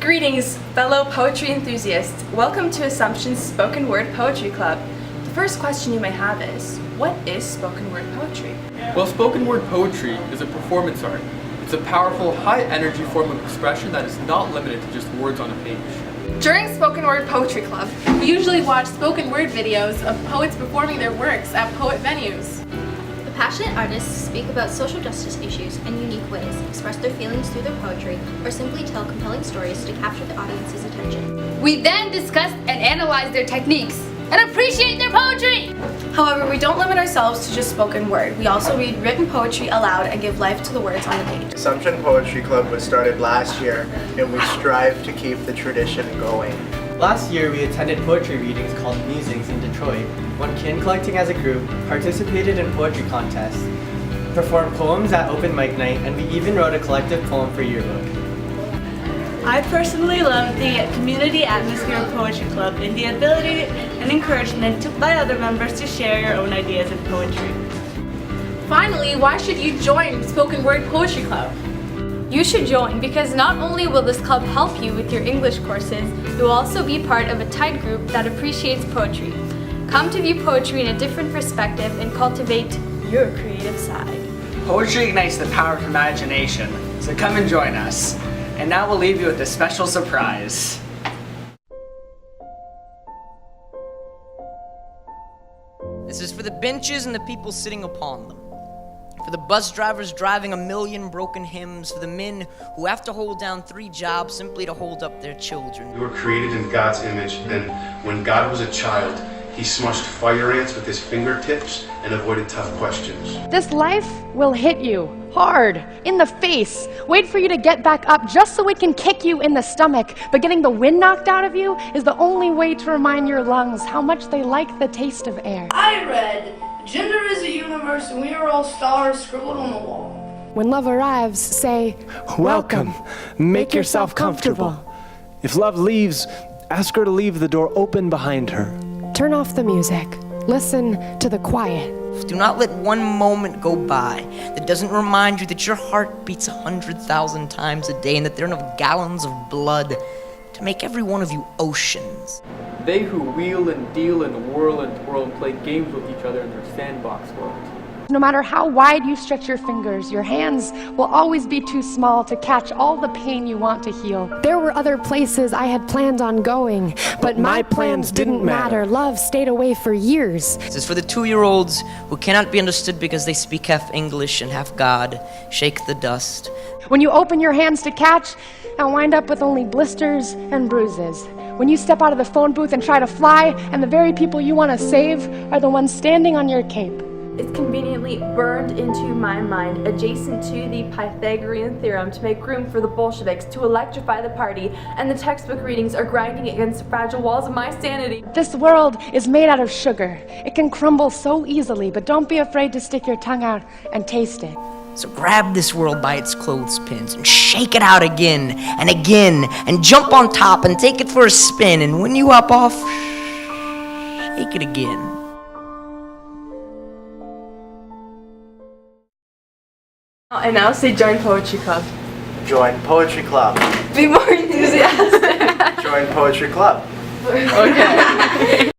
Greetings, fellow poetry enthusiasts. Welcome to Assumption's Spoken Word Poetry Club. The first question you may have is, what is spoken word poetry? Well, spoken word poetry is a performance art. It's a powerful, high-energy form of expression that is not limited to just words on a page. During Spoken Word Poetry Club, we usually watch spoken word videos of poets performing their works at poet venues. The passionate artists speak about social justice issues in unique ways, express their feelings through their poetry, or simply tell compelling stories to capture the audience's attention. We then discuss and analyze their techniques and appreciate their poetry! However, we don't limit ourselves to just spoken word. We also read written poetry aloud and give life to the words on the page. Assumption Poetry Club was started last year, and we strive to keep the tradition going. Last year, we attended poetry readings called Musings in Detroit, went can collecting as a group, participated in poetry contests, performed poems at open mic night, and we even wrote a collective poem for yearbook. I personally love the community atmosphere of Poetry Club and the ability and encouragement by other members to share your own ideas in poetry. Finally, why should you join Spoken Word Poetry Club? You should join because not only will this club help you with your English courses, you will also be part of a tight group that appreciates poetry. Come to view poetry in a different perspective and cultivate your creative side. Poetry ignites the power of imagination, so come and join us. And now we'll leave you with a special surprise. This is for the benches and the people sitting upon them. For the bus drivers driving a million broken hymns. For the men who have to hold down 3 jobs simply to hold up their children. We were created in God's image, and when God was a child, he smushed fire ants with his fingertips and avoided tough questions. This life will hit you hard, in the face, wait for you to get back up just so it can kick you in the stomach. But getting the wind knocked out of you is the only way to remind your lungs how much they like the taste of air. I read, gender is a universe and we are all stars scribbled on the wall. When love arrives, say, welcome. Make yourself comfortable. If love leaves, ask her to leave the door open behind her. Turn off the music. Listen to the quiet. Do not let one moment go by that doesn't remind you that your heart beats 100,000 times a day and that there are enough gallons of blood to make every one of you oceans. They who wheel and deal and whirl and twirl and play games with each other in their sandbox world. No matter how wide you stretch your fingers, your hands will always be too small to catch all the pain you want to heal. There were other places I had planned on going, but my plans didn't matter. Love stayed away for years. This is for the 2-year-olds who cannot be understood because they speak half English and half God. Shake the dust. When you open your hands to catch, and wind up with only blisters and bruises. When you step out of the phone booth and try to fly, and the very people you want to save are the ones standing on your cape. It's conveniently burned into my mind, adjacent to the Pythagorean theorem, to make room for the Bolsheviks, to electrify the party, and the textbook readings are grinding against the fragile walls of my sanity. This world is made out of sugar. It can crumble so easily, but don't be afraid to stick your tongue out and taste it. So grab this world by its clothespins and shake it out again and again and jump on top and take it for a spin, and when you hop off, shake it again. And now say join Poetry Club. Join Poetry Club. Be more enthusiastic. Join Poetry Club. Okay.